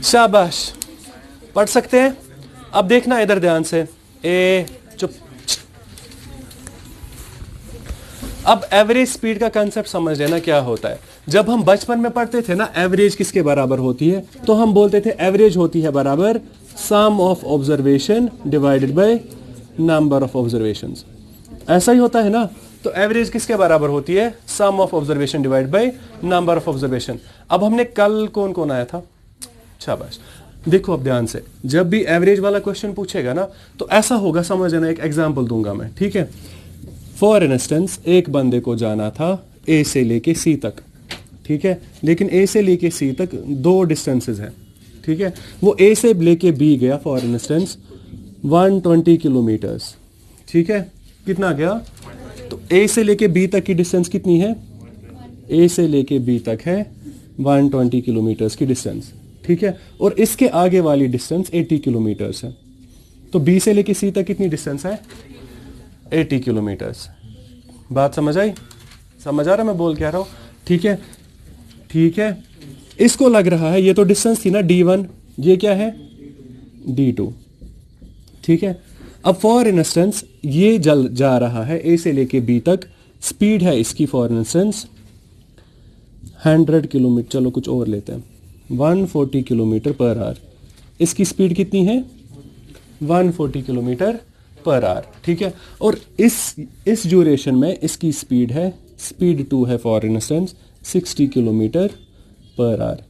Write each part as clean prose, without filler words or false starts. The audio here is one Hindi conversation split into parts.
शाबाश, पढ़ सकते हैं। अब देखना इधर ध्यान से। चुप। अब एवरेज स्पीड का कंसेप्ट समझ लेना क्या होता है। जब हम बचपन में पढ़ते थे ना, एवरेज किसके बराबर होती है, तो हम बोलते थे एवरेज होती है बराबर sum of observation divided by number of observations. ऐसा ही होता है ना। तो एवरेज किसके बराबर होती है, sum of observation divide by number of observation. अब हमने कल कौन कौन आया था, शाबाश। देखो अब ध्यान से, जब भी एवरेज वाला क्वेश्चन पूछेगा ना तो ऐसा होगा, समझ लेना। एक एग्जांपल दूंगा मैं, ठीक है। फॉर इंस्टेंस, एक बंदे को जाना था ए से लेके सी तक, ठीक है। लेकिन ए से लेके सी तक दो डिस्टेंसेस हैं, ठीक है। वो ए से लेके बी गया फॉर इंस्टेंस 120 किलोमीटर्स, ठीक है। कितना गया, तो ए से लेके बी तक की डिस्टेंस कितनी है, ए से लेके बी तक है 120 किलोमीटर्स की डिस्टेंस, ठीक है। और इसके आगे वाली डिस्टेंस 80 किलोमीटर्स है। तो बी से लेके सी तक कितनी डिस्टेंस है, 80 किलोमीटर्स। बात समझ आई, समझ आ रहा मैं बोल क्या रहा हूं, ठीक है। ठीक है, इसको लग रहा है ये तो डिस्टेंस थी ना D1, ये क्या है D2, ठीक है। अब फॉर इंस्टेंस ये जा रहा है ए से लेके बी तक, स्पीड है इसकी फॉर इंस्टेंस 100 किलोमीटर, चलो कुछ और लेते हैं, 140 किलोमीटर पर आवर। इसकी स्पीड कितनी है, 140 किलोमीटर पर आवर, ठीक है। और इस ड्यूरेशन में इसकी स्पीड है, स्पीड 2 है for instance 60 kilometre per hour.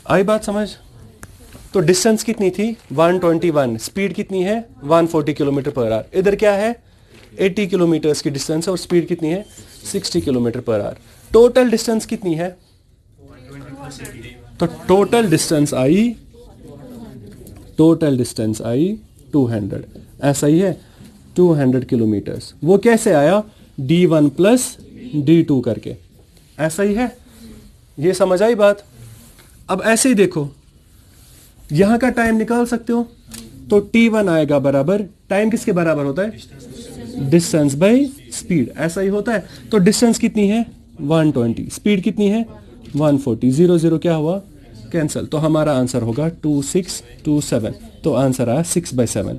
आई बात समझ। तो डिस्टेंस कितनी थी 121, स्पीड कितनी है 140 किलोमीटर पर आवर। इधर क्या है 80 किलोमीटर्स की डिस्टेंस है और स्पीड कितनी है 60 kilometre per our. Total distance कितनी है, तो टोटल डिस्टेंस आई 200, ऐसा ही है 200 किलोमीटर्स। वो कैसे आया, D1 प्लस D2 करके, ऐसा ही है। ये समझ आई बात। अब ऐसे ही देखो, यहां का टाइम निकाल सकते हो, तो T1 आएगा बराबर, टाइम किसके बराबर होता है, डिस्टेंस बाय स्पीड, ऐसा ही होता है। तो डिस्टेंस कितनी है 120, स्पीड कितनी है 140, 0 0 क्या हुआ कैंसिल। तो हमारा आंसर होगा 2627, तो आंसर आया 6/7।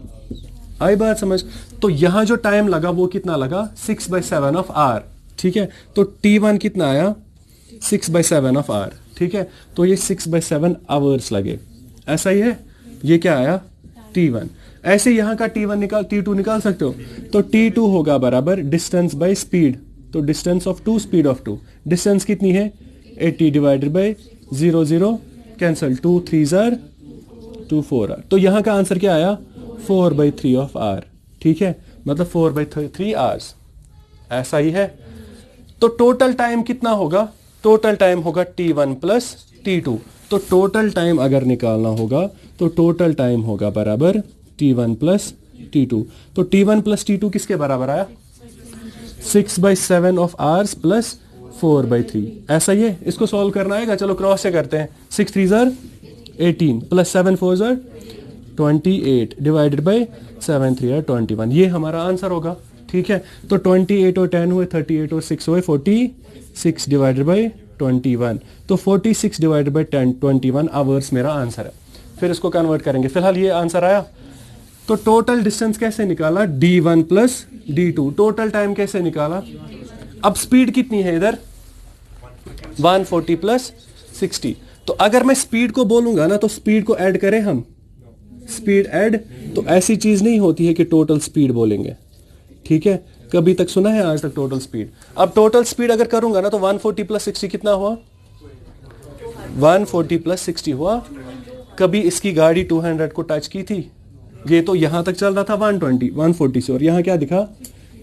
आई बात समझ। तो यहां जो टाइम लगा वो कितना लगा 6/7 ऑफ आर, ठीक है। तो T1 कितना आया 6/7 ऑफ आर, ठीक है। तो ये 6/7 आवर्स लगे, ऐसा ही है। ये क्या आया T1। ऐसे यहां का T2 निकाल सकते हो, तो T2 होगा बराबर डिस्टेंस बाय स्पीड, तो distance of 2 speed of 2, distance कितनी है 80 डिवाइडेड बाय 0 0 कैंसिल, 2 3 2 4 आर। तो यहां का आंसर क्या आया 4/3 ऑफ आर, ठीक है। मतलब 4/3 आवर्स, ऐसा ही है। तो टोटल टाइम कितना होगा, टोटल टाइम होगा T1 प्लस T2। तो टोटल टाइम अगर निकालना होगा तो टोटल टाइम होगा बराबर T1 प्लस T2। तो T1 प्लस T2 किसके बराबर आया 6/7 ऑफ आवर्स प्लस 4/3, ऐसा ही है। इसको सॉल्व करना आएगा, चलो क्रॉस से करते हैं। 6 3 18 प्लस 7 4 28 डिवाइडेड बाय 7 3 21, ये हमारा आंसर होगा, ठीक है। तो 28 और 10 हुए 38 और 6 हुए 46 डिवाइडेड बाय 21, तो 46 डिवाइडेड बाय 21 आवर्स मेरा आंसर है। फिर इसको कन्वर्ट करेंगे, फिलहाल ये आंसर आया। तो टोटल डिस्टेंस कैसे निकाला D1 plus D2, total time कैसे निकाला। अब स्पीड कितनी है इधर 140 प्लस 60। तो अगर मैं स्पीड को बोलूंगा ना तो स्पीड को ऐड करें हम, स्पीड ऐड, तो ऐसी चीज नहीं होती है कि टोटल स्पीड बोलेंगे, ठीक है। कभी तक सुना है आज तक टोटल स्पीड। अब टोटल स्पीड अगर करूंगा ना तो 140 प्लस 60 कितना हुआ 140 प्लस 60 हुआ। कभी इसकी गाड़ी 200 को टच की थी, ये तो यहां तक चल रहा था 140 से, और यहां क्या दिखा,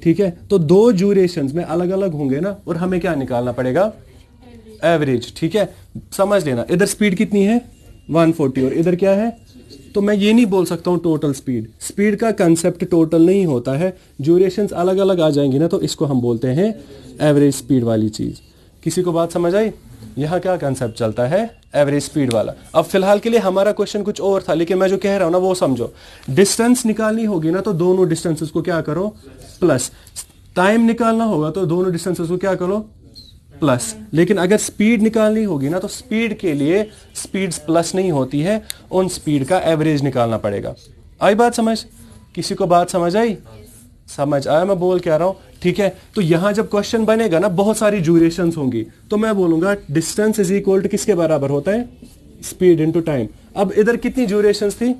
ठीक है। तो दो ड्यूरेशंस में अलग अलग होंगे ना, और हमें क्या निकालना पड़ेगा एवरेज, ठीक है। समझ लेना, इधर स्पीड कितनी है 140 और इधर क्या है, तो मैं ये नहीं बोल सकता हूं टोटल स्पीड। स्पीड का कंसेप्ट टोटल नहीं होता है, ड्यूरेशंस अलग अलग आ जाएंगी ना, तो इसको हम बोलते हैं एवरेज स्पीड वाली चीज। किसी को बात समझ आई। यहाँ क्या कंसेप्ट चलता है, एवरेज स्पीड वाला। अब फिलहाल के लिए हमारा क्वेश्चन कुछ और था, लेकिन मैं जो कह रहा हूं ना वो समझो। डिस्टेंस निकालनी होगी ना तो दोनों डिस्टेंसेस को क्या करो, प्लस। टाइम निकालना होगा तो दोनों डिस्टेंसेस को क्या करो, प्लस। लेकिन अगर स्पीड निकालनी होगी ना तो स्पीड के लिए स्पीड्स प्लस नहीं होती है, उन स्पीड का एवरेज निकालना पड़ेगा। आई बात समझ? किसी को बात समझ आई? समझ आया मैं बोल क्या रहा हूं? ठीक है, तो यहां जब क्वेश्चन बनेगा ना बहुत सारी ड्यूरेशंस होंगी, तो मैं बोलूंगा डिस्टेंस इज इक्वल टू किसके बराबर होता है, स्पीड इनटू टाइम। अब इधर कितनी ड्यूरेशंस थी,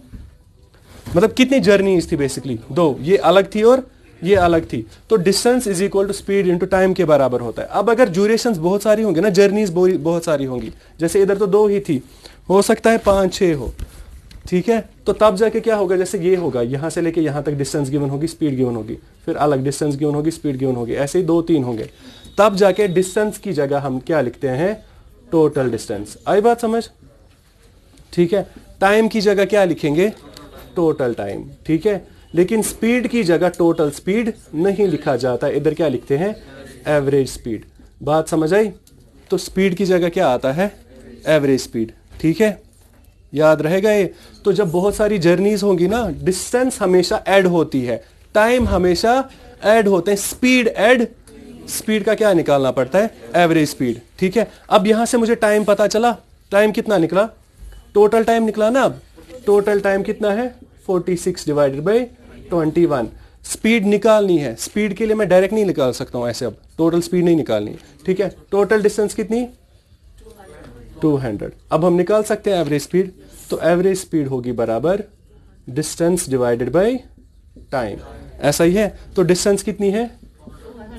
मतलब कितनी जर्नीज थी, बेसिकली दो, ये अलग थी और ये अलग थी, तो distance is equal to speed into time के बराबर होता है। अब अगर ड्यूरेशंस बहुत सारी होंगी ना, जर्नीज बहुत सारी होंगी, जैसे इधर तो 2 ही थी, हो सकता है 5-6 हो, ठीक है, तो तब जाके क्या होगा, जैसे ये होगा यहां से लेके यहां तक डिस्टेंस गिवन होगी, स्पीड गिवन होगी, फिर अलग डिस्टेंस गिवन होगी, स्पीड गिवन होगी, ऐसे ही 2-3 होंगे, तब जाके डिस्टेंस की जगह हम क्या लिखते हैं, टोटल डिस्टेंस। आई बात समझ? ठीक है, टाइम की जगह क्या लिखेंगे, टोटल टाइम, ठीक है, लेकिन स्पीड की जगह टोटल स्पीड नहीं लिखा जाता, इधर क्या लिखते हैं, एवरेज स्पीड। बात समझ आई? तो स्पीड की जगह क्या आता है, एवरेज स्पीड, ठीक है, याद रहेगा ये। तो जब बहुत सारी जर्नीज होंगी ना, डिस्टेंस हमेशा ऐड होती है, टाइम हमेशा ऐड होते हैं, स्पीड ऐड, स्पीड का क्या निकालना पड़ता है, एवरेज स्पीड, ठीक है। अब यहां से मुझे टाइम पता चला, टाइम कितना निकला, टोटल टाइम निकला ना। अब टोटल टाइम कितना है, 46 डिवाइडेड बाई 21। स्पीड निकालनी है, स्पीड के लिए मैं डायरेक्ट नहीं निकाल सकता हूं ऐसे, अब टोटल स्पीड नहीं निकालनी, ठीक है। टोटल डिस्टेंस कितनी, 200। अब हम निकाल सकते हैं एवरेज स्पीड, तो एवरेज स्पीड होगी बराबर डिस्टेंस डिवाइडेड बाय टाइम, ऐसा ही है। तो डिस्टेंस कितनी है,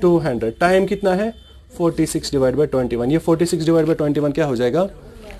200, टाइम कितना है, 46 डिवाइड बाय 21। ये 46 डिवाइड बाय 21 क्या हो जाएगा,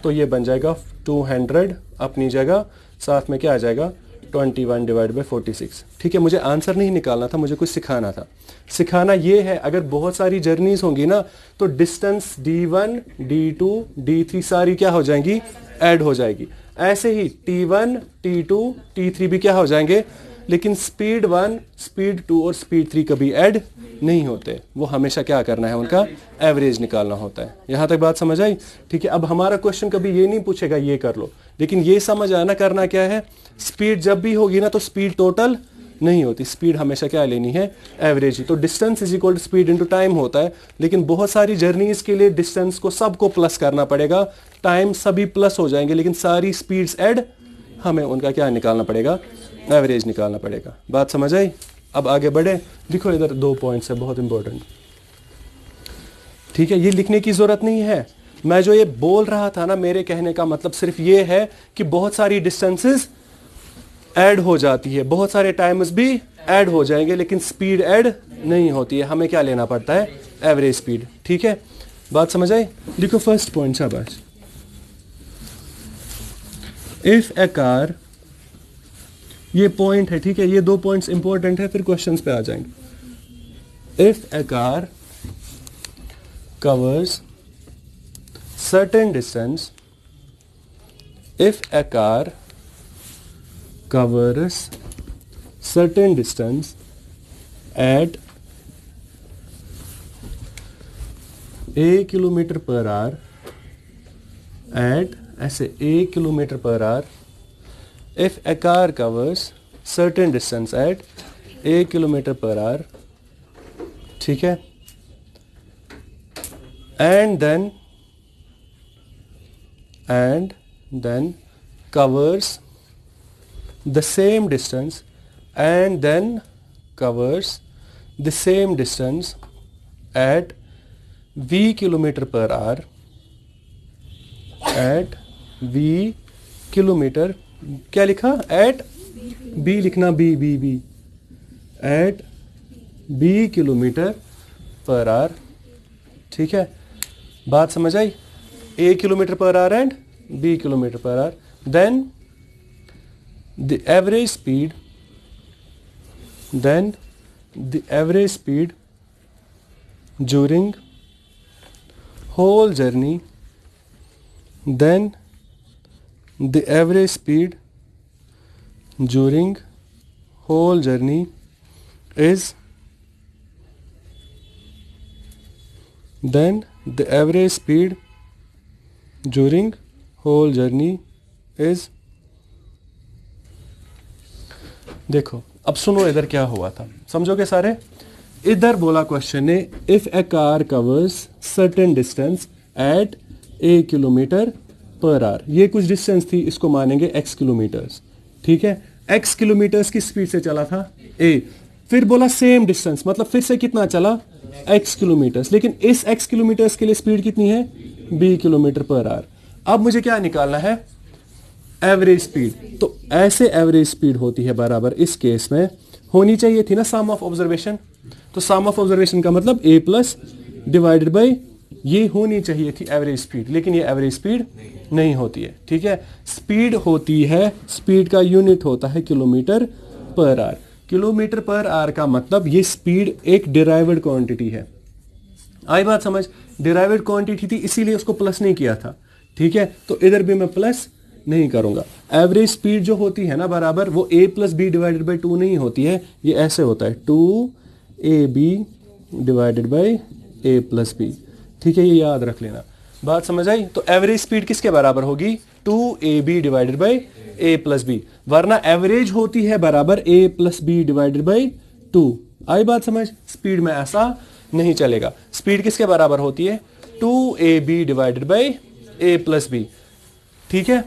तो ये बन जाएगा 200 अपनी जगह, साथ में क्या आ जाएगा, 21 डिवाइड बाई 46, ठीक है। मुझे आंसर नहीं निकालना था, मुझे कुछ सिखाना था। सिखाना ये है, अगर बहुत सारी जर्नीज होंगी ना तो डिस्टेंस D1, D2, D3 सारी क्या हो जाएंगी, ऐड हो जाएगी। ऐसे ही T1, T2, T3 भी क्या हो जाएंगे, लेकिन स्पीड 1, स्पीड 2 और स्पीड 3 कभी ऐड नहीं होते, वो हमेशा क्या करना है, उनका एवरेज निकालना होता है। यहां तक बात समझ आई? ठीक है, अब हमारा क्वेश्चन कभी ये नहीं पूछेगा ये कर लो, लेकिन ये समझ आना करना क्या है, स्पीड जब भी होगी ना तो स्पीड टोटल नहीं होती, स्पीड हमेशा क्या लेनी है, एवरेज ही। तो distance is equal to speed into time होता है, लेकिन बहुत सारी जर्नीज के लिए डिस्टेंस को सबको प्लस करना पड़ेगा, टाइम सभी प्लस हो जाएंगे, लेकिन सारी स्पीड्स ऐड, हमें उनका क्या निकालना पड़ेगा, एवरेज निकालना पड़ेगा। बात समझ आई? अब आगे बढ़े, लिखो इधर 2 पॉइंट्स है बहुत इंपॉर्टेंट, ठीक है। ये लिखने की जरूरत नहीं है, मैं जो ये बोल रहा था ना, मेरे कहने का मतलब सिर्फ ये है कि बहुत सारी डिस्टेंसेस ऐड हो जाती है, बहुत सारे टाइम्स भी ऐड हो जाएंगे, लेकिन स्पीड ऐड नहीं होती है, हमें क्या लेना पड़ता है, एवरेज स्पीड, ठीक है। बात समझ आई? लिखो फर्स्ट पॉइंट, शाबाश। इफ ए कार, ये पॉइंट है, ठीक है, ये 2 पॉइंट्स इंपॉर्टेंट है, फिर क्वेश्चंस पे आ जाएंगे। If a car covers certain distance, if a car covers certain distance at a kilometer per hour, at ऐसे a kilometer per hour, if a car covers certain distance at a kilometer per hour, ठीक है, and then covers the same distance, and then covers the same distance at v kilometer per hour, at v kilometer, क्या लिखा, at b लिखना, b at b kilometre per our, ठीक है। बात समझ आई? a kilometre per hour and b kilometre per our, then the average speed, during whole journey, then the average speed during whole journey is, then the average speed during whole journey is, देखो अब सुनो इधर क्या हुआ था, समझोगे सारे। इधर बोला क्वेश्चन ने if a car covers certain distance at a kilometre per hour, ये कुछ डिस्टेंस थी, इसको मानेंगे x किलोमीटर्स, ठीक है। x किलोमीटर्स की स्पीड से चला था a, फिर बोला सेम डिस्टेंस, मतलब फिर से कितना चला x किलोमीटर्स, लेकिन इस x किलोमीटर्स के लिए स्पीड कितनी है b किलोमीटर पर आवर। अब मुझे क्या निकालना है, एवरेज स्पीड। तो ऐसे एवरेज स्पीड होती है बराबर, इस केस में होनी चाहिए थी ना सम ऑफ ऑब्जर्वेशन, तो सम ऑफ ऑब्जर्वेशन का मतलब a प्लस डिवाइडेड बाई, ये होनी चाहिए थी एवरेज स्पीड, लेकिन ये एवरेज स्पीड नहीं होती है, ठीक है। स्पीड होती है, स्पीड का यूनिट होता है kilometre per our. Kilometre per our का मतलब ये स्पीड एक डिराइव्ड क्वांटिटी है, आई बात समझ। डिराइव्ड क्वांटिटी थी इसीलिए उसको प्लस नहीं किया था, ठीक है। तो इधर भी मैं प्लस नहीं करूंगा। एवरेज स्पीड जो होती है ना बराबर, वो a plus B divided by 2 नहीं होती है, ये ऐसे होता है 2ab divided by a plus B, ठीक है, ये याद रख लेना, बात समझ आई। तो एवरेज स्पीड किसके बराबर होगी, 2ab divided by a plus B, वरना एवरेज होती है बराबर a plus B divided by 2, आई बात समझ। स्पीड में ऐसा नहीं चलेगा, स्पीड किसके बराबर होती है 2ab divided by a plus B, ठीक है।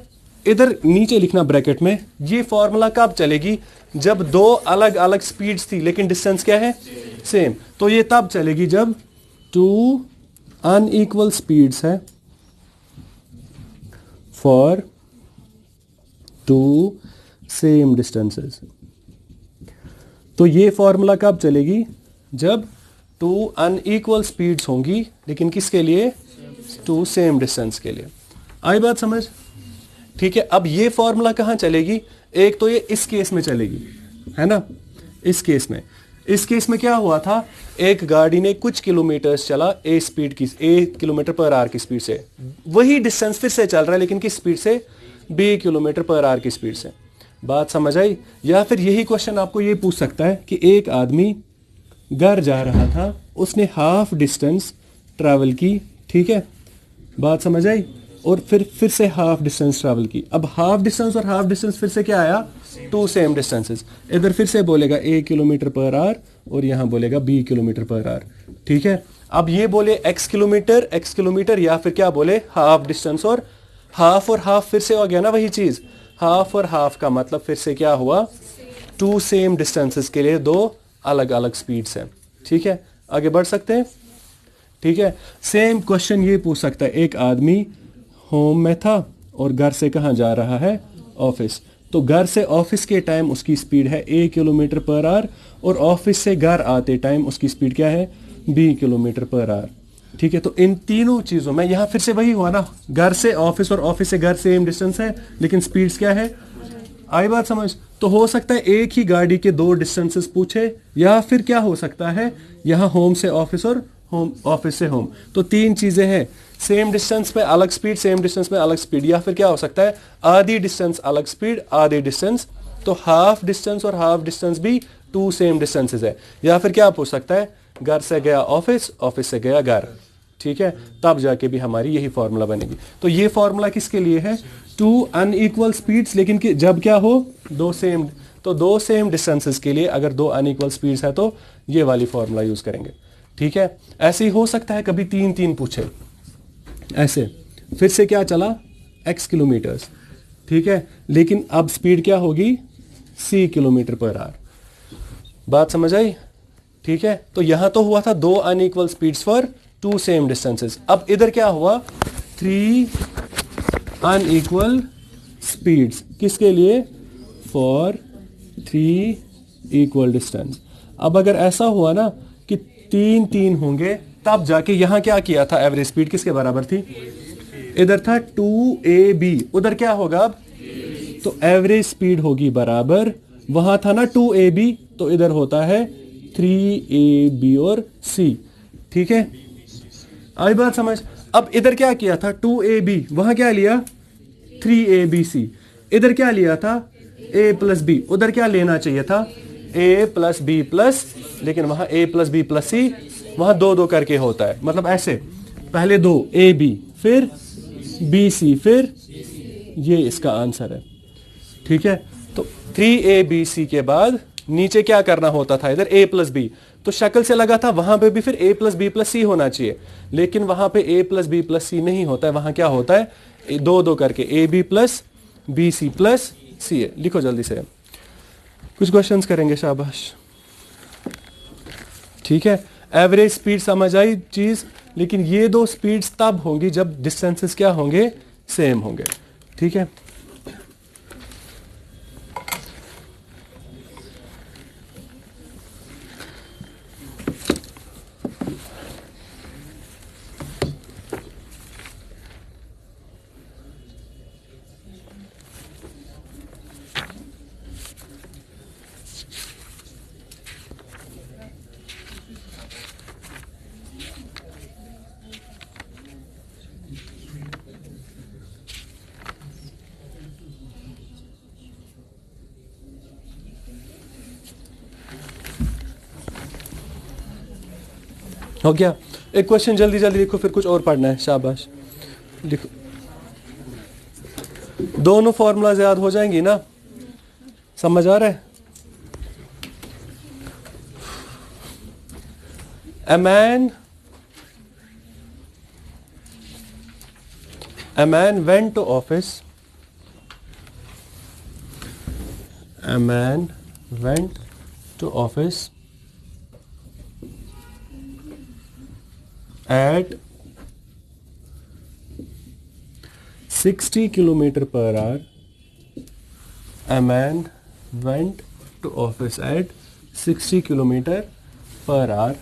इधर नीचे लिखना ब्रैकेट में, ये फॉर्मूला कब चलेगी, जब दो अलग अलग स्पीड्स थी लेकिन डिस्टेंस क्या है सेम, तो ये तब चलेगी जब टू अनइक्वल स्पीड्स है फॉर टू सेम डिस्टेंसेस। तो ये फॉर्मूला कब चलेगी, जब टू अनइक्वल स्पीड्स होंगी लेकिन किसके लिए, टू सेम डिस्टेंस के लिए, आई बात समझ, ठीक है। अब ये फॉर्मूला कहां चलेगी, एक तो ये इस केस में चलेगी, है ना, इस केस में। इस केस में क्या हुआ था, एक गाड़ी ने कुछ किलोमीटर्स चला ए स्पीड की, ए किलोमीटर पर आवर की स्पीड से, वही डिस्टेंस फिर से चल रहा है लेकिन किस स्पीड से, बी किलोमीटर पर आवर की स्पीड से, बात समझ आई। या फिर यही क्वेश्चन आपको ये पूछ सकता है कि एक आदमी घर जा रहा था, उसने हाफ डिस्टेंस ट्रैवल की, ठीक है, बात समझ आई, और फिर से हाफ डिस्टेंस ट्रैवल की। अब हाफ डिस्टेंस और हाफ डिस्टेंस फिर से क्या आया, टू सेम डिस्टेंसेस। इधर फिर से बोलेगा a किलोमीटर पर आवर और यहां बोलेगा b किलोमीटर पर आवर, ठीक है। अब ये बोले x किलोमीटर या फिर क्या बोले हाफ डिस्टेंस, और हाफ फिर से हो गया ना वही चीज, हाफ और हाफ का मतलब फिर से क्या हुआ, टू सेम डिस्टेंसेस के लिए दो अलग अलग स्पीड्स हैं, ठीक है। आगे बढ़ सकते हैं, ठीक है। सेम क्वेश्चन ये पूछ सकता है, एक आदमी होम में था और घर से कहां जा रहा है, ऑफिस। तो घर से ऑफिस के टाइम उसकी स्पीड है a किलोमीटर पर आवर, और ऑफिस से घर आते टाइम उसकी स्पीड क्या है, b किलोमीटर पर आवर, ठीक है। तो इन तीनों चीजों में यहां फिर से वही हुआ ना, घर से ऑफिस और ऑफिस से घर सेम डिस्टेंस है लेकिन स्पीड्स क्या है, आई बात समझ। तो हो सकता है एक ही गाड़ी के दो डिस्टेंसेस पूछे, या फिर क्या हो सकता है यहां होम से ऑफिस और ऑफिस से होम, तो तीन चीजें हैं, सेम डिस्टेंस में अलग स्पीड, सेम डिस्टेंस में अलग स्पीड, या फिर क्या हो सकता है आधी डिस्टेंस अलग स्पीड आधी डिस्टेंस, तो हाफ डिस्टेंस और हाफ डिस्टेंस भी टू सेम डिस्टेंसेस है। या फिर क्या पूछ सकता है, घर से गया ऑफिस, ऑफिस से गया घर, ठीक है, तब जाके भी हमारी यही फॉर्मूला बनेगी। तो ये फॉर्मूला किसके लिए है, टू अनइक्वल स्पीड्स, लेकिन जब क्या हो दो सेम, तो दो सेम डिस्टेंसेस के लिए अगर दो अनइक्वल स्पीड्स है तो ये वाली फॉर्मूला यूज करेंगे, ठीक है। ऐसे ही हो सकता है कभी तीन तीन पूछे ऐसे, फिर से क्या चला x किलोमीटर्स, ठीक है, लेकिन अब स्पीड क्या होगी c किलोमीटर पर आवर, बात समझ आई, ठीक है। तो यहां तो हुआ था दो unequal speeds for two same distances, अब इधर क्या हुआ, थ्री अनइक्वल स्पीड्स, किसके लिए, फॉर थ्री इक्वल डिस्टेंस। अब अगर ऐसा हुआ ना कि तीन तीन होंगे, तब जाके यहां क्या किया था, एवरेज स्पीड किसके बराबर थी, इधर था 2ab, उधर क्या होगा अब, तो एवरेज स्पीड होगी बराबर, वहां था ना 2ab, तो इधर होता है 3ab और c, ठीक है, आई बात समझ। अब इधर क्या किया था 2ab, वहां क्या लिया 3abc, इधर क्या लिया था a प्लस b, उधर क्या लेना चाहिए था a प्लस b प्लस, लेकिन वहां a plus b plus c, वहां दो दो करके होता है, मतलब ऐसे पहले दो a b फिर BC, फिर ये इसका आंसर है। ठीक है, तो 3ABC के बाद नीचे क्या करना होता था, इधर A प्लस बी, तो शक्ल से लगा था वहां पे भी फिर A प्लस बी प्लस सी होना चाहिए, लेकिन वहां पे A प्लस बी प्लस सी नहीं होता है, वहां क्या होता है दो दो करके AB प्लस BC प्लस सी है। लिखो जल्दी से, कुछ क्वेश्चंस करेंगे, शाबाश। ठीक है, एवरेज स्पीड समझ आई चीज, लेकिन ये दो स्पीड्स तब होंगी जब डिस्टेंसेस क्या होंगे, सेम होंगे। ठीक है, हो गया। एक क्वेश्चन जल्दी जल्दी लिखो, फिर कुछ और पढ़ना है, शाबाश लिखो। दोनों फॉर्मूलाज याद हो जाएंगी ना, समझ आ रहा है? A man went to office. A man went to office at 60 kilometer per hour. A man went to office at 60 kilometer per hour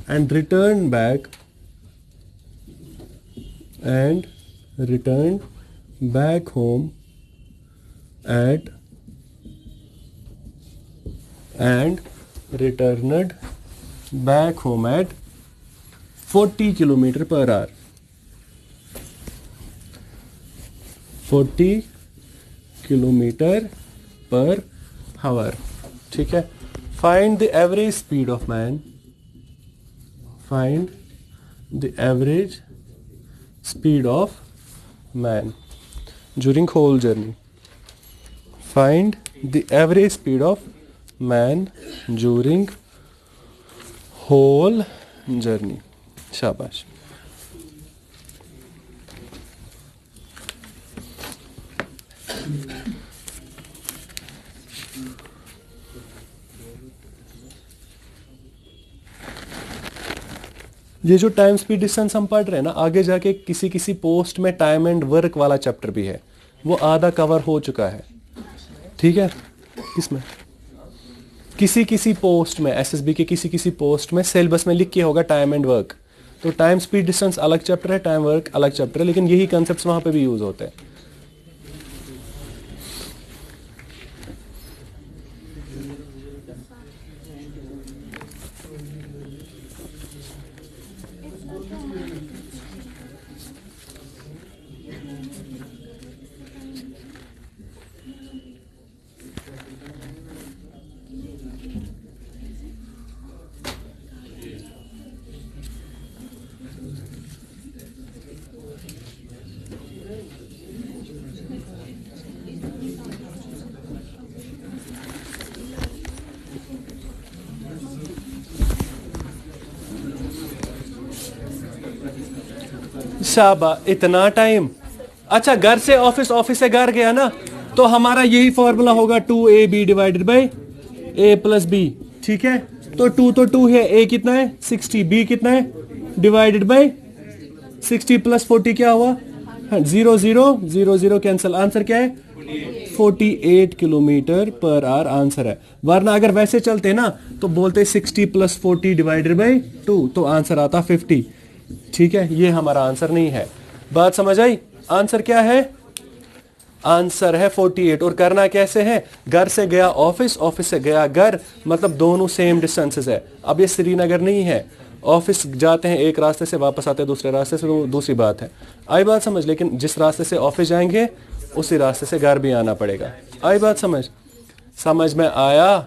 and returned back home at and returned back home at 40 kilometer per hour. 40 kilometer per hour. ठीक है, find the average speed of man. Find the average speed of man during whole journey. Find the average speed of man during whole journey. शाबाश। ये जो टाइम स्पीड डिस्टेंस हम पढ़ रहे हैं ना, आगे जाके किसी किसी पोस्ट में टाइम एंड वर्क वाला चैप्टर भी है, वो आधा कवर हो चुका है। ठीक है, किसमें, किसी किसी पोस्ट में, एसएसबी के किसी किसी पोस्ट में सिलेबस में लिख के होगा टाइम एंड वर्क। तो टाइम स्पीड डिस्टेंस अलग चैप्टर है, टाइम वर्क अलग चैप्टर है, लेकिन यही कॉन्सेप्ट्स वहां पे भी यूज होते हैं। शाबा, इतना टाइम। अच्छा, घर से ऑफिस, ऑफिस से घर गया ना, तो हमारा यही फॉर्मूला होगा 2AB divided by A plus B. ठीक है, तो 2 तो 2 है, A कितना है 60, B कितना है डिवाइडेड बाई 60 प्लस 40 क्या हुआ 0 0 0 0 कैंसिल। आंसर क्या है 48 किलोमीटर पर आवर आंसर है। वरना अगर वैसे चलते ना तो बोलते 60 प्लस 40 डिवाइडेड बाई 2, तो आंसर आता 50। ठीक है, ये हमारा आंसर नहीं है। बात समझ आई? आंसर क्या है? आंसर है 48। और करना कैसे है, घर से गया ऑफिस, ऑफिस से गया घर, मतलब दोनों सेम डिस्टेंसेस है। अब ये श्रीनगर नहीं है, ऑफिस जाते हैं एक रास्ते से, वापस आते हैं दूसरे रास्ते से, तो दूसरी बात है। आई बात समझ? लेकिन जिस रास्ते से ऑफिस जाएंगे उसी रास्ते से घर भी आना पड़ेगा। आई बात समझ? समझ में आया?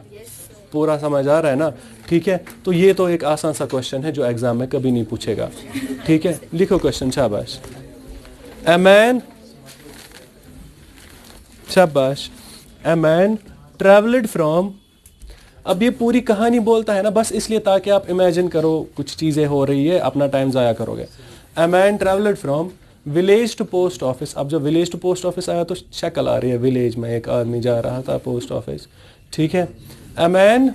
पूरा समझ आ रहा है ना? ठीक है, तो ये तो एक आसान सा क्वेश्चन है जो एग्जाम में कभी नहीं पूछेगा। ठीक है, लिखो क्वेश्चन, शाबाश। A man, शाबाश, a man traveled from, अब ये पूरी कहानी बोलता है ना बस इसलिए ताकि आप इमेजिन करो कुछ चीज़ें हो रही है, अपना टाइम ज़ाया करोगे। A man traveled from village to post office. अब जब विलेज टू पोस्ट ऑफिस आया तो शक्ल आ रही है, विलेज में एक आदमी जा रहा था पोस्ट ऑफिस, ठीक है। A man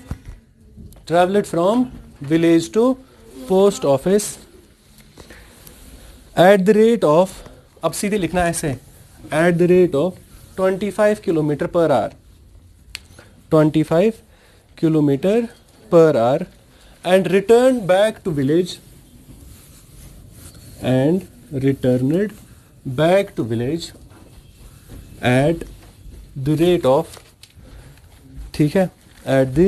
traveled from village to post office at the rate of, अब सीधे लिखना ऐसे, at the rate of 25 kilometre per hour, 25 kilometre per hour, and return back to village, and returned back to village at the rate of, ठीक है, at the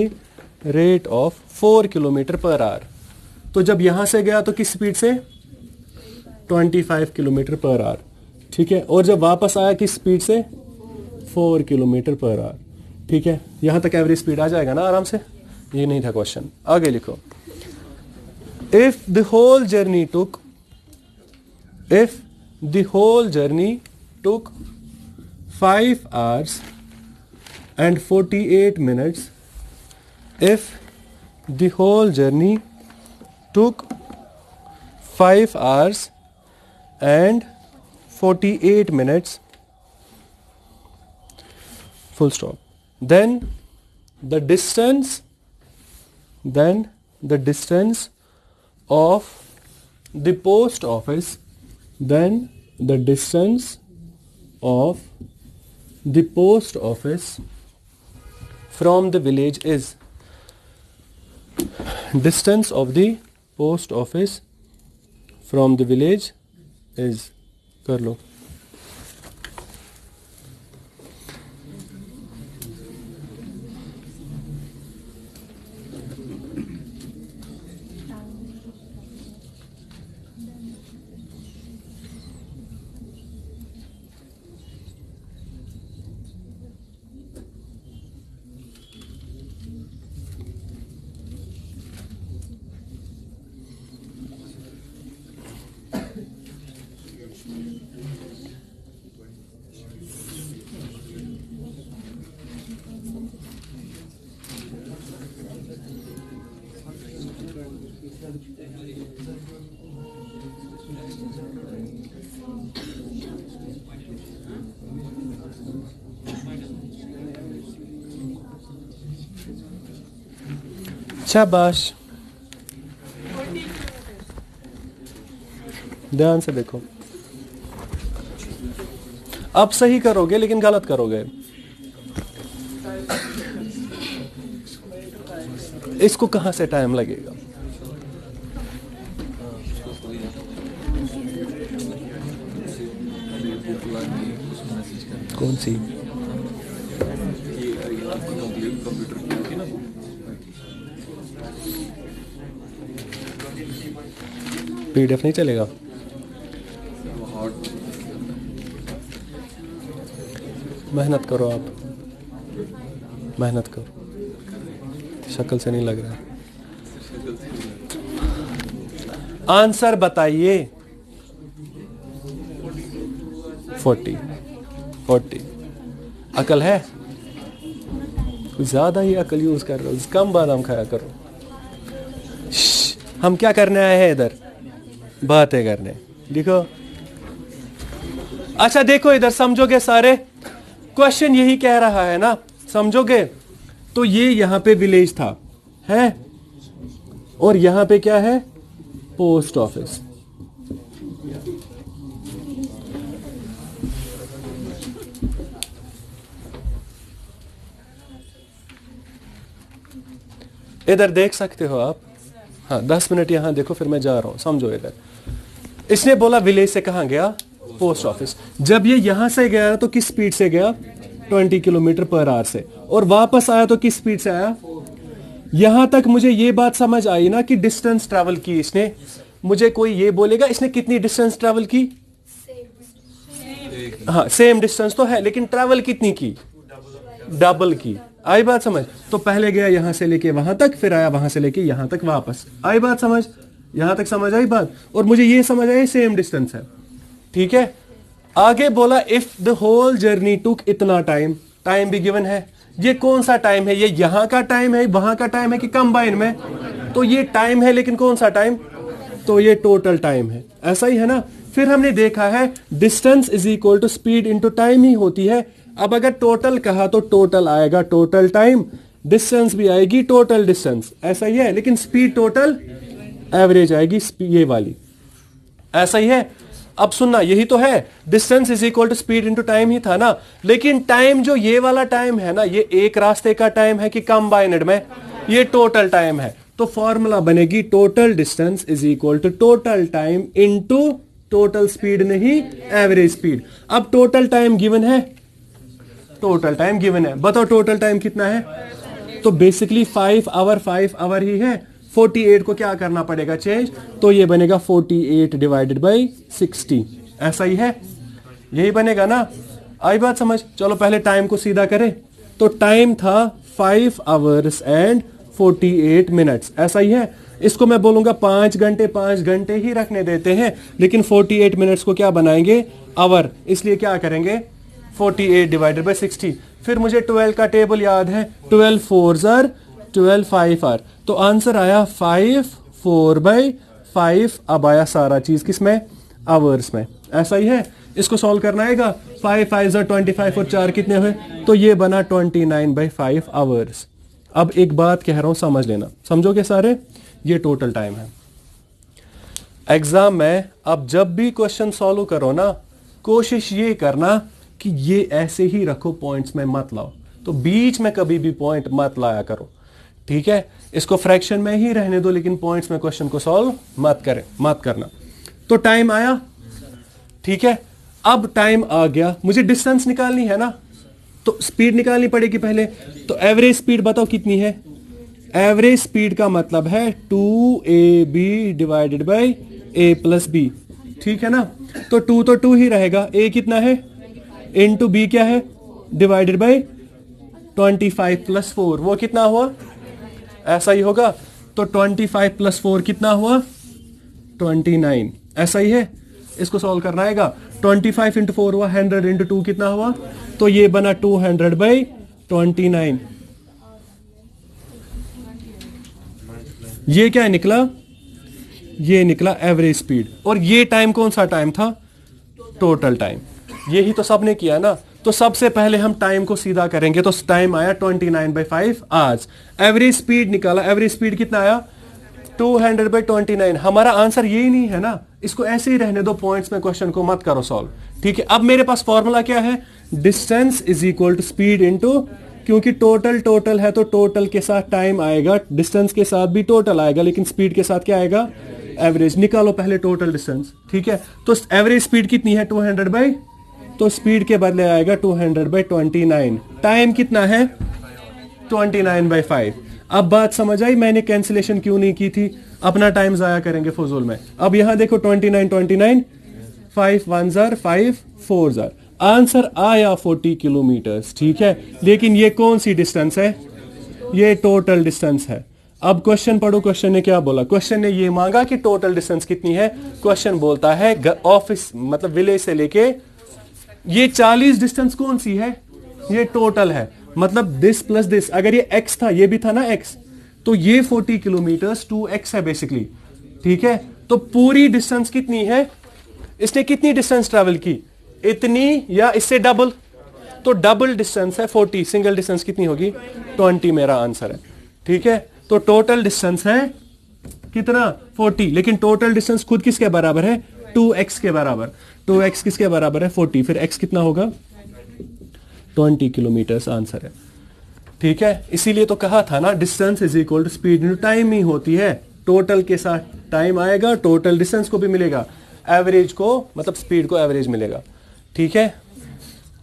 rate of 4 kilometre per our. तो जब यहां से गया तो किस स्पीड से, 25 किलोमीटर पर आवर, ठीक है, और जब वापस आया किस स्पीड से, 4 किलोमीटर पर आवर, ठीक है। यहां तक एवरेज स्पीड आ जाएगा ना आराम से, ये नहीं था क्वेश्चन। आगे लिखो, if the whole journey took, if the whole journey took 5 hours and 48 minutes, if the whole journey took 5 hours and 48 minutes, full stop, then the distance of the post office, then the distance of the post office from the village is, distance of the post office from the village is, कर लो। शाबाश, ध्यान से देखो, अब सही करोगे लेकिन गलत करोगे। इसको कहां से टाइम लगेगा, कौन सी, पीडीएफ नहीं चलेगा, मेहनत करो आप, मेहनत करो, शक्ल से नहीं लग रहा है। आंसर बताइए, 40। अकल है, कुछ ज्यादा ही अकल यूज कर रहे हो, कम बादाम खाया करो। हम क्या करने आए हैं इधर, बातें करने। लिखो, अच्छा देखो इधर, समझोगे सारे, क्वेश्चन यही कह रहा है ना, समझोगे। तो ये यहां पे विलेज था, है, और यहां पे क्या है, पोस्ट ऑफिस। इधर देख सकते हो आप, हाँ 10 मिनट यहां देखो, फिर मैं जा रहा हूं, समझो इधर। इसने बोला विलेज से कहां गया, पोस्ट ऑफिस। जब ये यहां से गया तो किस स्पीड से गया, 20 किलोमीटर पर आवर से, और वापस आया तो किस स्पीड से आया। यहां तक मुझे ये बात समझ आई ना कि डिस्टेंस ट्रैवल की इसने। मुझे कोई ये बोलेगा इसने कितनी डिस्टेंस ट्रैवल की, हाँ सेम डिस्टेंस तो है, लेकिन ट्रैवल कितनी की, डबल की। आई बात समझ। तो पहले गया यहां से लेके वहां तक, फिर आया वहां से लेके यहां तक वापस। आई बात समझ, यहां तक समझ आई बात। और मुझे ये समझ आई सेम डिस्टेंस है, ठीक है। आगे बोला इफ द होल जर्नी टुक इतना टाइम, टाइम भी गिवन है। ये कौन सा टाइम है? ये यहां का टाइम है, वहां का टाइम है कि कंबाइन में? तो ये टाइम है, लेकिन कौन सा टाइम? तो ये टोटल टाइम है, ऐसा ही है ना। फिर हमने देखा है distance is equal to speed into time ही होती है। अब अगर टोटल कहा तो टोटल आएगा टोटल टाइम, डिस्टेंस भी आएगी टोटल डिस्टेंस, ऐसा ही है। लेकिन स्पीड टोटल एवरेज आएगी ये वाली, ऐसा ही है। अब सुनना, यही तो है, distance is equal to speed into time ही था ना। लेकिन टाइम जो ये वाला टाइम है ना, ये एक रास्ते का टाइम है कि कंबाइंड में? ये टोटल टाइम है। तो फॉर्मूला बनेगी total distance is equal to total time into total speed, नहीं एवरेज स्पीड। अब टोटल टाइम गिवन है, टोटल टाइम गिवन है, बताओ टोटल टाइम कितना है? तो बेसिकली 5 आवर ही है। 48 को क्या करना पड़ेगा? चेंज। तो ये बनेगा 48 डिवाइडेड बाई 60, ऐसा ही है, यही बनेगा ना। आई बात समझ? चलो पहले टाइम को सीधा करें। तो टाइम था 5 आवर्स एंड 48 मिनट्स, ऐसा ही है। इसको मैं बोलूंगा 5 घंटे, 5 घंटे ही रखने देते हैं, लेकिन 48 मिनट्स को क्या बनाएंगे? आवर। इसलिए क्या करेंगे? 48 डिवाइडेड बाई 60। फिर मुझे 12 का टेबल याद है, 12 4 आर 12 5 आर। तो आंसर आया 5 4 बाई 5। अब आया सारा चीज किसमें? आवर्स में, ऐसा ही है। इसको सॉल्व करना आएगा। 5 5 25 और 4 कितने हुए? तो ये बना 29/5 आवर्स। अब एक बात कह रहा हूं, समझ लेना, समझोगे सारे? ये टोटल टाइम है। एग्जाम में अब जब भी क्वेश्चन सॉल्व करो ना, कोशिश ये करना कि ये ऐसे ही रखो, पॉइंट्स में मत लाओ। तो बीच में कभी भी पॉइंट मत लाया करो, ठीक है? इसको फ्रैक्शन में ही रहने दो, लेकिन पॉइंट्स में क्वेश्चन को सॉल्व मत करना। तो टाइम आया, ठीक है। अब टाइम आ गया, मुझे डिस्टेंस निकालनी है ना, तो स्पीड निकालनी पड़ेगी पहले। तो एवरेज स्पीड बताओ कितनी है? एवरेज स्पीड का मतलब है 2ab divided by a plus B, ठीक है ना। तो 2 तो 2 ही रहेगा, a कितना है इनटू b क्या है डिवाइडेड बाई 25 प्लस 4, वो कितना हुआ? ऐसा ही होगा। तो 25 प्लस 4 कितना हुआ? 29, ऐसा ही है। इसको सॉल्व करना आएगा। 25 इंटू 4 हुआ 100, इंटू 2 कितना हुआ? तो ये बना 200/29। ये क्या निकला? ये निकला एवरेज स्पीड। और ये टाइम कौन सा टाइम था? Total time. यही तो सबने किया ना। तो सबसे पहले हम टाइम को सीधा करेंगे, तो टाइम आया 29/5 आज। एवरेज स्पीड निकाला, एवरेज स्पीड कितना आया? 200/29। हमारा आंसर यही नहीं है ना, इसको ऐसे ही रहने दो, पॉइंट्स में क्वेश्चन को मत करो सॉल्व, ठीक है। अब मेरे पास फॉर्मूला क्या है? Distance is equal to speed into, क्योंकि टोटल है तो टोटल के साथ टाइम आएगा, डिस्टेंस के साथ भी टोटल आएगा, लेकिन स्पीड के साथ क्या आएगा? एवरेज। निकालो पहले टोटल डिस्टेंस, ठीक है। तो एवरेज स्पीड कितनी है? 200 बाई, तो स्पीड के बदले आएगा 200/29। टाइम कितना है? 29/5। अब बात समझ आई मैंने कैंसिलेशन क्यों नहीं की थी? अपना टाइम जाया करेंगे फजूल में। अब यहां देखो 29, 5 1 जार 5 4 जार, आंसर आया 40 किलोमीटर, ठीक है। लेकिन ये कौन सी डिस्टेंस है? ये टोटल डिस्टेंस है। अब क्वेश्चन पढ़ो, क्वेश्चन ने क्या बोला? क्वेश्चन ने ये मांगा कि टोटल डिस्टेंस कितनी है। क्वेश्चन बोलता है ऑफिस मतलब विलेज से लेके ये 40 डिस्टेंस कौन सी है? ये टोटल है, मतलब दिस प्लस दिस। अगर ये x था, ये भी था ना x, तो ये 40 किलोमीटर 2x है बेसिकली, ठीक है। तो पूरी डिस्टेंस कितनी है? इसने कितनी डिस्टेंस ट्रेवल की? इतनी या इससे डबल? तो डबल डिस्टेंस है 40, सिंगल डिस्टेंस कितनी होगी? 20 मेरा आंसर है, ठीक है। तो टोटल डिस्टेंस है कितना? 40, लेकिन टोटल डिस्टेंस खुद किसके बराबर है? 2x के बराबर। 2x किसके बराबर है? 40, फिर x कितना होगा? 20 किलोमीटर आंसर है, ठीक है। इसीलिए तो कहा था ना, distance is equal to speed into time ही होती है। टोटल के साथ टाइम आएगा, टोटल डिस्टेंस को भी मिलेगा, एवरेज को मतलब स्पीड को एवरेज मिलेगा, ठीक है।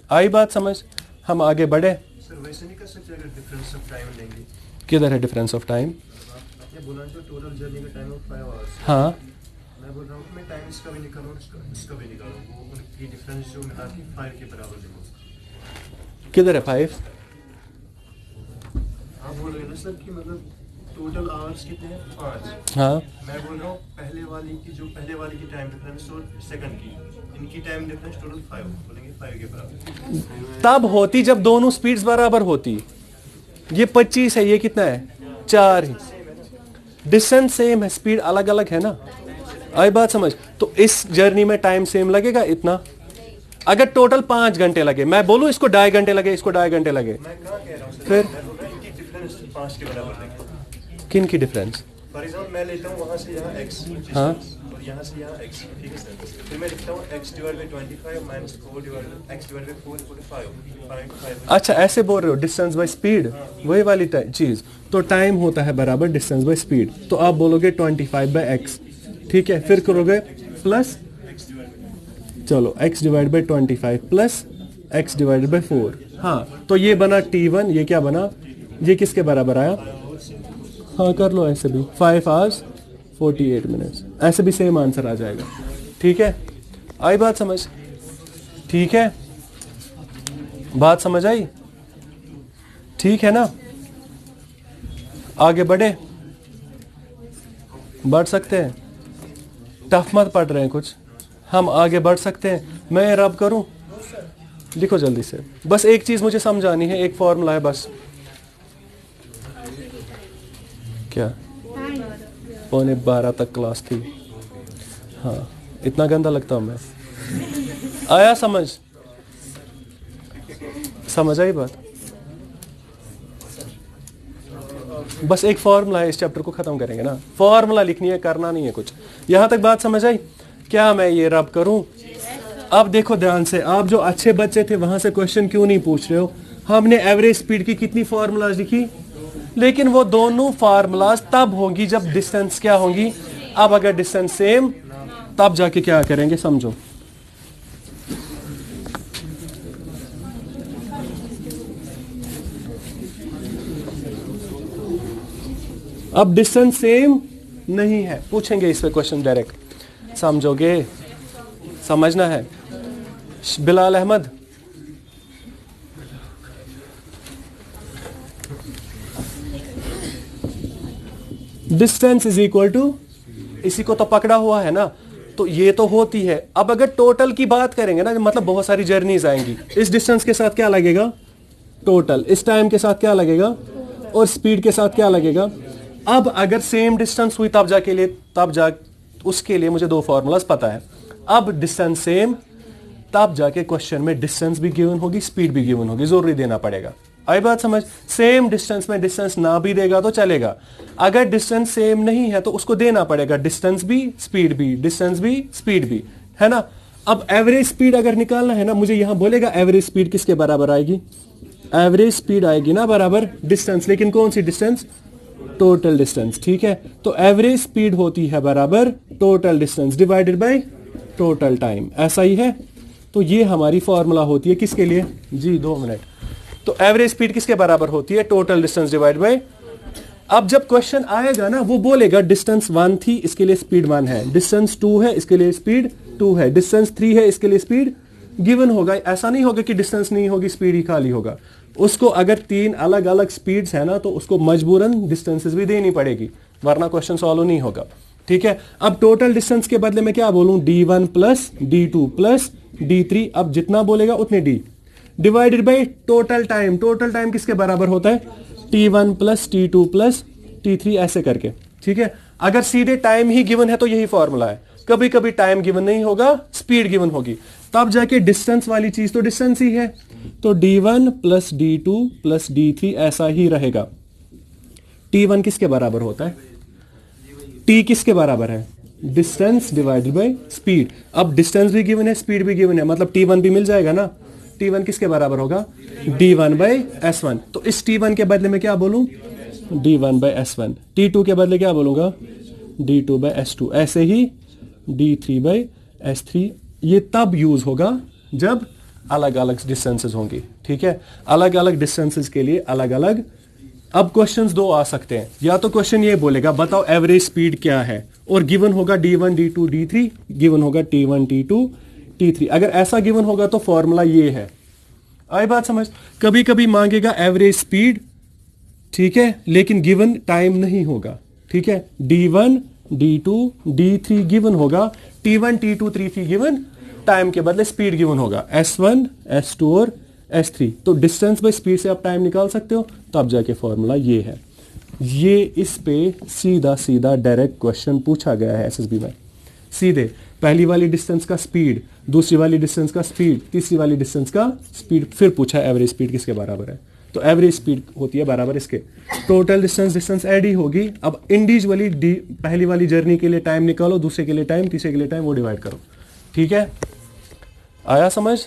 आई बात समझ? हम आगे बढ़े। सर वैसे नहीं कर सकते अगर डिफरेंस ऑफ टाइम लेंगे? किधर है डिफरेंस ऑफ टाइम? ये बोला जो टोटल जर्नी का टाइम ऑफ 5 आवर्स। हाँ, मैं बोल रहा हूँ कि मैं टाइम इसका भी निकालूं, इसका भी निकालूं, वो उनकी डिफरेंस जो मिला के 5 के बराबर देखो। किधर है 5? आप बोल रहे हैं ना सर कि मतलब टोटल आवर्स कितने हैं 5। हाँ मैं बोल रहा हूँ पहले वाली की टाइम डिफरेंस और सेकंड की इनकी टाइम डिफरेंस टोटल 5 बोलेंगे 5 के बराबर। तब होती जब दोनों स्पीड्स बराबर होती। ये 25 है, ये कितना है 4 है। डिस्टेंस सेम है, स्पीड अलग अलग है ना। आई बात समझ। तो इस जर्नी में टाइम सेम लगेगा इतना। अगर टोटल 5 घंटे लगे, मैं बोलूं इसको 2.5 घंटे लगे, इसको 2.5 घंटे लगे, मैं कहाँ कह रहा हूँ सर, फिर मैं बोल रहा हूँ इनकी डिफरेंस 5 के बराबर देखें। किन की डिफरेंस? फॉर एग्जाम्पल मैं लेता हूँ वहाँ से यहाँ x हाँ। और यहाँ से यहाँ x, ठीक है सर। फिर मैं लिखता हूँ x divide by 25 minus 4 divide x divide by 4 equal to 5। अच्छा ऐसे बोल रहे हो, डिस्टेंस बाय स्पीड, वही वाली चीज। तो टाइम होता है बराबर डिस्टेंस बाय स्पीड। तो आप बोलोगे 25 बाय x, ठीक है। फिर करोगे प्लस, चलो x divide by 25 plus x divided by 4। हाँ तो ये बना t1, ये क्या बना, ये किसके बराबर आया? हाँ कर लो ऐसे भी, 5 hours 48 minutes, ऐसे भी सेम आंसर आ जाएगा। ठीक है, आई बात समझ? ठीक है, बात समझ आई? ठीक है ना, आगे बढ़े, बढ़ सकते हैं। टफ मत पढ़ रहे हैं कुछ, हम आगे बढ़ सकते हैं। मैं रब करूं, लिखो जल्दी से। बस एक चीज मुझे समझानी है, एक फॉर्मूला है बस। क्या 11:15 तक क्लास थी? हाँ, इतना गंदा लगता हूं मैं? आया समझ? समझ आई बात? बस एक फॉर्मूला है, इस चैप्टर को खत्म करेंगे ना। फॉर्मूला लिखनी है, करना नहीं है कुछ। यहां तक बात समझ आई? क्या मैं ये रब करूं? अब देखो ध्यान से, आप जो अच्छे बच्चे थे वहां से क्वेश्चन क्यों नहीं पूछ रहे हो? हमने एवरेज स्पीड की कितनी फॉर्मूलाज लिखी, लेकिन वो दोनों फार्मूलाज तब होंगी जब डिस्टेंस क्या होंगी। अब अगर डिस्टेंस सेम, तब जाके क्या करेंगे, समझो। अब डिस्टेंस सेम नहीं है, पूछेंगे इस पे क्वेश्चन डायरेक्ट, समझोगे? समझना है। Bilal Ahmad, distance is equal to, इसी को तो पकड़ा हुआ है ना, तो ये तो होती है। अब अगर टोटल की बात करेंगे ना, मतलब बहुत सारी जर्नीज आएंगी, इस डिस्टेंस के साथ क्या लगेगा, टोटल। इस टाइम के साथ क्या लगेगा, और स्पीड के साथ क्या लगेगा। अब अगर सेम डिस्टेंस हुई तब जाके लिए, तब जा उसके लिए मुझे दो फॉर्मूलाज पता है। अब डिस्टेंस सेम, तब जाके क्वेश्चन में डिस्टेंस भी गिवन होगी, स्पीड भी गिवन होगी, जरूरी देना पड़ेगा। आई बात समझ? सेम डिस्टेंस में डिस्टेंस ना भी देगा तो चलेगा, अगर डिस्टेंस सेम नहीं है तो उसको देना पड़ेगा डिस्टेंस भी स्पीड भी, डिस्टेंस भी स्पीड भी, है ना। अब एवरेज स्पीड अगर निकालना है ना, मुझे यहां बोलेगा एवरेज स्पीड किसके बराबर आएगी, एवरेज स्पीड आएगी ना बराबर डिस्टेंस, लेकिन कौन सी डिस्टेंस, टोटल डिस्टेंस। ठीक है, तो एवरेज स्पीड होती है बराबर total distance divided by total time, ऐसा ही है। तो ये हमारी फॉर्मूला होती है किसके लिए जी, 2 मिनट। तो एवरेज स्पीड किसके बराबर होती है, टोटल डिस्टेंस डिवाइड बाय। अब जब क्वेश्चन आएगा ना, वो बोलेगा डिस्टेंस 1 थी, इसके लिए स्पीड 1 है, डिस्टेंस 2 है, इसके लिए स्पीड 2 है, डिस्टेंस 3 है, इसके लिए स्पीड गिवन होगा। ऐसा नहीं होगा कि डिस्टेंस नहीं होगी, स्पीड ही खाली होगा। उसको अगर 3 अलग अलग स्पीड्स है ना, तो उसको मजबूरन डिस्टेंसेस भी देनी पड़ेगी, वरना क्वेश्चन सॉल्व नहीं होगा। ठीक है, अब टोटल डिस्टेंस के बदले में क्या बोलूं, d1 plus d2 plus d3, अब जितना बोलेगा उतने d divided by total time. Total time किसके बराबर होता है, t1 plus t2 plus t3, ऐसे करके। ठीक है, अगर सीधे टाइम ही गिवन है तो यही फॉर्मूला है। कभी कभी टाइम गिवन नहीं होगा, स्पीड गिवन होगी, तब जाके डिस्टेंस वाली चीज तो डिस्टेंस ही है, तो d1 plus d2 plus d3 ऐसा ही रहेगा। t1 किसके बराबर होता है, t किसके बराबर है, डिस्टेंस डिवाइडेड बाय स्पीड। अब डिस्टेंस भी गिवन है, स्पीड भी गिवन है, मतलब t1 भी मिल जाएगा ना। t1 किसके बराबर होगा, d1 बाई s1। तो इस t1 के बदले में क्या बोलूं, d1 बाई s1। t2 के बदले क्या बोलूंगा, d2 बाई s2। ऐसे ही d3 बाई s3। ये तब यूज होगा जब अलग अलग डिस्टेंसेस होंगी। ठीक है, अलग अलग डिस्टेंसेस के लिए अलग अलग। अब क्वेश्चंस दो आ सकते हैं, या तो क्वेश्चन ये बोलेगा बताओ एवरेज स्पीड क्या है, और गिवन होगा d1 d2 d3, गिवन होगा t1 t2 t3। अगर ऐसा गिवन होगा तो फॉर्मूला ये है। आई बात समझ? कभी कभी मांगेगा एवरेज स्पीड, ठीक है, लेकिन गिवन टाइम नहीं होगा। ठीक है, D1 D2 D3 गिवन होगा, T1 T2 T3 given time के बदले स्पीड गिवन होगा, S1 S2 और S3। तो डिस्टेंस बाय स्पीड से आप टाइम निकाल सकते हो, तब जाके फॉर्मूला ये है। ये इस पे सीधा सीधा डायरेक्ट क्वेश्चन पूछा गया है एसएसबी में। सीधे पहली वाली डिस्टेंस का स्पीड, दूसरी वाली डिस्टेंस का स्पीड, तीसरी वाली डिस्टेंस का स्पीड, फिर पूछा एवरेज स्पीड किसके बराबर है। तो एवरेज स्पीड होती है बराबर इसके, टोटल डिस्टेंस ऐड ही होगी। अब इंडिविजुअली पहली वाली जर्नी के लिए टाइम निकालो, दूसरे के लिए टाइम, तीसरे के लिए टाइम, वो डिवाइड करो। ठीक है, आया समझ।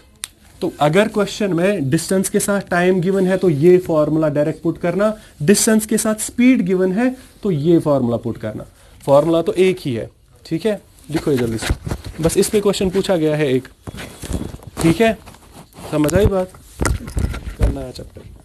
तो अगर क्वेश्चन में डिस्टेंस के साथ टाइम गिवन है तो ये फॉर्मूला डायरेक्ट पुट करना, डिस्टेंस के साथ स्पीड गिवन है तो ये फॉर्मूला पुट करना। फॉर्मूला तो एक ही है। ठीक है, लिखो ये जल्दी से, बस इस पे क्वेश्चन पूछा गया है एक। ठीक है, समझ आई बात, करना है चैप्टर।